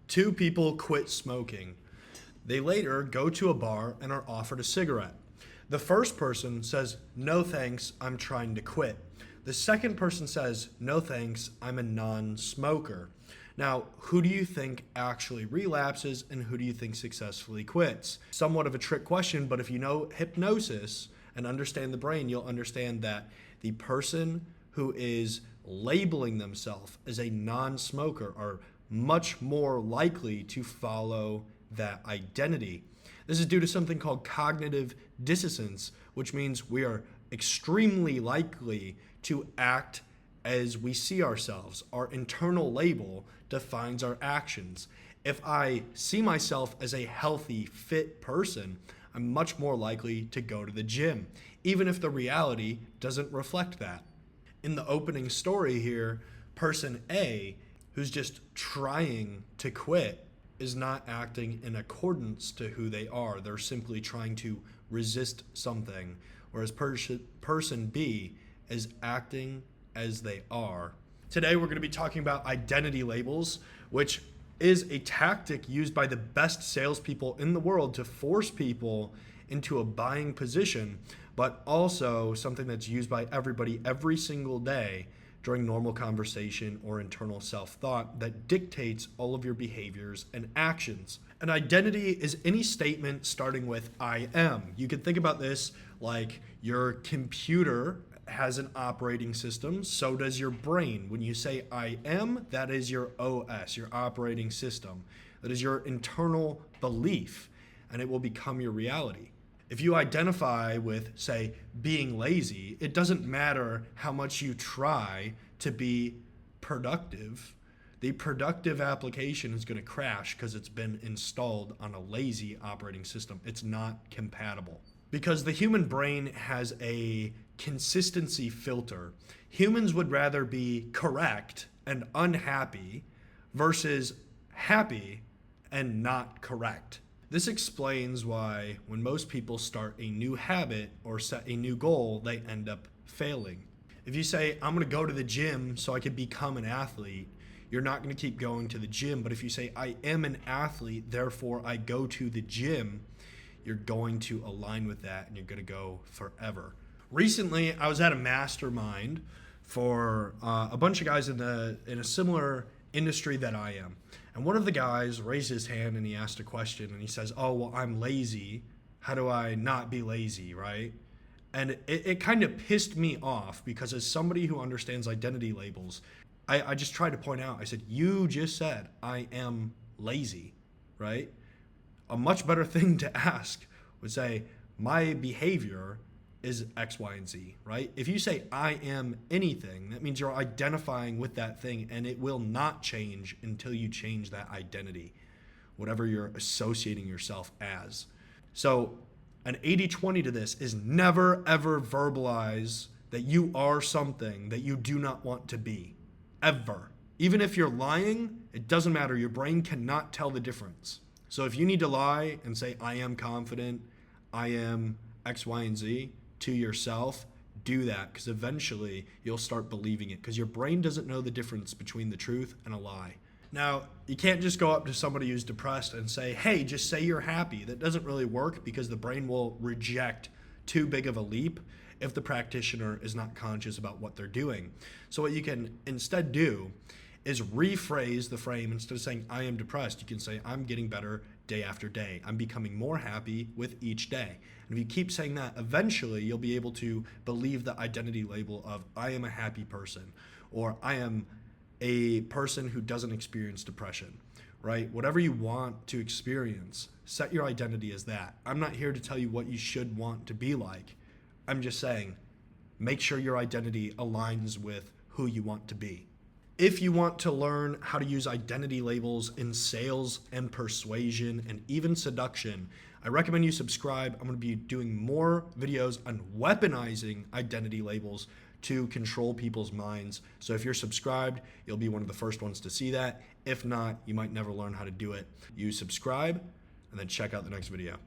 Two people quit smoking. They later go to a bar and are offered a cigarette. The first person says, "No thanks, I'm trying to quit." The second person says, "No thanks, I'm a non-smoker." Now, who do you think actually relapses and who do you think successfully quits? Somewhat of a trick question, but if you know hypnosis and understand the brain, you'll understand that the person who is labeling themselves as a non-smoker are much more likely to follow that identity. This is due to something called cognitive dissonance, which means we are extremely likely to act as we see ourselves. Our internal label defines our actions. If I see myself as a healthy, fit person, I'm much more likely to go to the gym, even if the reality doesn't reflect that. In the opening story here, person A, who's just trying to quit, is not acting in accordance to who they are. They're simply trying to resist something, whereas person B is acting as they are. Today we're going to be talking about identity labels, which is a tactic used by the best salespeople in the world to force people into a buying position, but also something that's used by everybody every single day during normal conversation or internal self-thought that dictates all of your behaviors and actions. An identity is any statement starting with "I am." You can think about this like your computer has an operating system, so does your brain. When you say "I am," that is your OS, your operating system. That is your internal belief, and it will become your reality. If you identify with, say, being lazy, it doesn't matter how much you try to be productive. The productive application is going to crash because it's been installed on a lazy operating system. It's not compatible. Because the human brain has a consistency filter. Humans would rather be correct and unhappy versus happy and not correct. This explains why when most people start a new habit or set a new goal, they end up failing. If you say, "I'm going to go to the gym so I can become an athlete," you're not going to keep going to the gym. But if you say, "I am an athlete, therefore I go to the gym," you're going to align with that and you're going to go forever. Recently, I was at a mastermind for a bunch of guys in a similar industry that I am. And one of the guys raised his hand and he asked a question and he says, "Oh, well, I'm lazy. How do I not be lazy?" Right? And it kind of pissed me off because as somebody who understands identity labels, I just tried to point out, I said, "You just said I am lazy," right? A much better thing to ask would say, "My behavior is X, Y, and Z," right? If you say "I am anything," that means you're identifying with that thing and it will not change until you change that identity, whatever you're associating yourself as. So an 80-20 to this is never ever verbalize that you are something that you do not want to be, ever. Even if you're lying, it doesn't matter. Your brain cannot tell the difference. So if you need to lie and say, "I am confident, I am X, Y, and Z," to yourself, do that, because eventually you'll start believing it because your brain doesn't know the difference between the truth and a lie. Now, you can't just go up to somebody who's depressed and say, "Hey, just say you're happy." That doesn't really work because the brain will reject too big of a leap if the practitioner is not conscious about what they're doing. So what you can instead do is rephrase the frame. Instead of saying "I am depressed," you can say "I'm getting better day after day. I'm becoming more happy with each day." And if you keep saying that, eventually you'll be able to believe the identity label of "I am a happy person," or "I am a person who doesn't experience depression," right? Whatever you want to experience, set your identity as that. I'm not here to tell you what you should want to be like. I'm just saying, make sure your identity aligns with who you want to be. If you want to learn how to use identity labels in sales and persuasion and even seduction, I recommend you subscribe. I'm going to be doing more videos on weaponizing identity labels to control people's minds. So if you're subscribed, you'll be one of the first ones to see that. If not, you might never learn how to do it. You subscribe and then check out the next video.